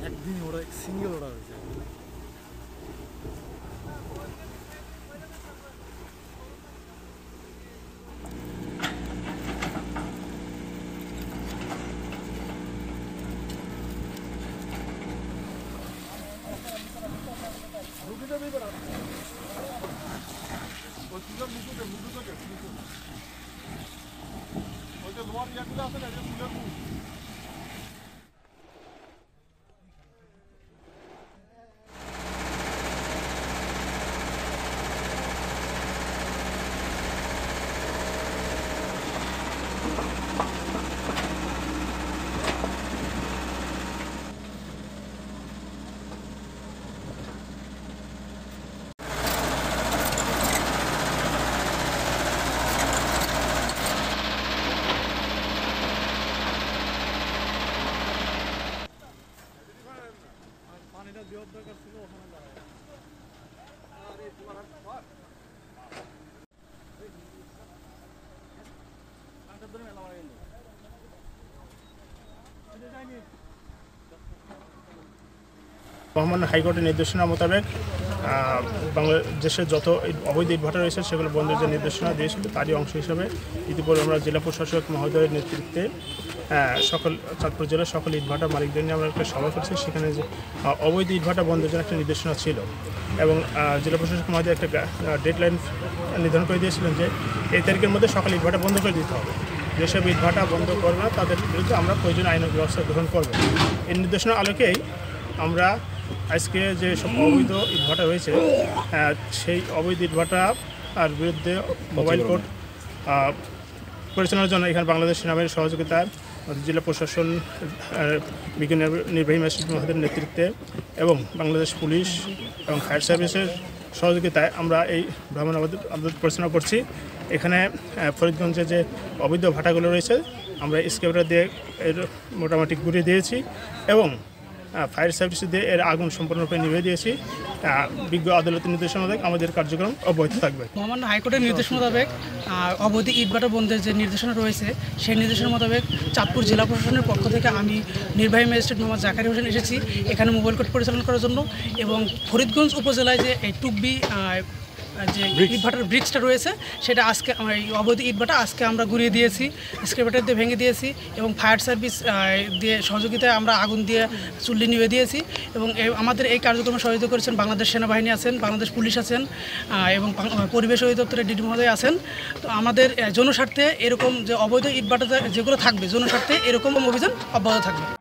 একদিন ওরা single order হয়েছে। পানিটা দেওয়ার দরকার ছিল ওখানে দাঁড়ায়। মহামান্য হাইকোর্টের নির্দেশনা মোতাবেক বাংলাদেশের যত অবৈধ ইটভাটা রয়েছে সেগুলো বন্ধের যে নির্দেশনা দিয়েছিল তারই অংশ হিসেবে ইতিপূর্বে আমরা জেলা প্রশাসক মহোদয়ের নেতৃত্বে সকল চাঁদপুর জেলার সকল ইটভাটা মালিকদের নিয়ে আমরা একটা সভা করেছি। সেখানে যে অবৈধ ইটভাটা বন্ধের জন্য একটা নির্দেশনা ছিল এবং জেলা প্রশাসক মহোদয় একটা ডেডলাইন নির্ধারণ করে দিয়েছিলেন যে এই তারিখের মধ্যে সকল ইটভাটা বন্ধ করে দিতে হবে। যেসব ইটভাটা বন্ধ করবে না তাদের বিরুদ্ধে আমরা প্রয়োজনীয় আইনি ব্যবস্থা গ্রহণ করব। এই নির্দেশনার আলোকেই আমরা আজকে যে সব অবৈধ ইটভাটা রয়েছে সেই অবৈধ ইটভাটা আর বিরুদ্ধে মোবাইল কোর্ট পরিচালনার জন্য এখানে বাংলাদেশ সেনাবাহিনীর সহযোগিতায় জেলা প্রশাসন বিজ্ঞ নির্বাহী ম্যাজিস্ট্রেট মহোদয়ের নেতৃত্বে এবং বাংলাদেশ পুলিশ এবং ফায়ার সার্ভিসের সহযোগিতায় আমরা এই ভ্রমণ আমাদের পরিচালনা করছি। এখানে ফরিদগঞ্জে যে অবৈধ ভাটাগুলো রয়েছে আমরা স্কেপার দিয়ে এর মোটামুটি ঘুরিয়ে দিয়েছি এবং ফায়ার সার্ভিস দিয়ে এর আগুন সম্পূর্ণরূপে নিভিয়ে দিয়েছি। বিজ্ঞ আদালতের নির্দেশনা মোতাবেক আমাদের কার্যক্রম অব্যাহত থাকবে। মহামান্য হাইকোর্টের নির্দেশ মোতাবেক অবৈধ ইটভাটা বন্ধের যে নির্দেশনা রয়েছে সেই নির্দেশনা মোতাবেক চাঁদপুর জেলা প্রশাসনের পক্ষ থেকে আমি নির্বাহী ম্যাজিস্ট্রেট মোহাম্মদ জাকারি হোসেন এসেছি এখানে মোবাইল কোর্ট পরিচালনা করার জন্য এবং ফরিদগঞ্জ উপজেলায় যে এই টুকবি যে ইটভাটার ব্রিক্সটা রয়েছে সেটা আজকে এই অবৈধ ইটভাটা আজকে আমরা ঘুরিয়ে দিয়েছি, স্ক্রেপার দিয়ে ভেঙে দিয়েছি এবং ফায়ার সার্ভিস দিয়ে সহযোগিতায় আমরা আগুন দিয়ে চুল্লি নিভে দিয়েছি এবং আমাদের এই কার্যক্রমে সহযোগিতা করেছেন বাংলাদেশ সেনাবাহিনী আছেন, বাংলাদেশ পুলিশ আছেন এবং পরিবেশ অধিদপ্তরের ডিডি মহোদয় আছেন। তো আমাদের জনস্বার্থে এরকম যে অবৈধ ইটভাটা যেগুলো থাকবে জনস্বার্থে এরকম অভিযান অব্যাহত থাকবে।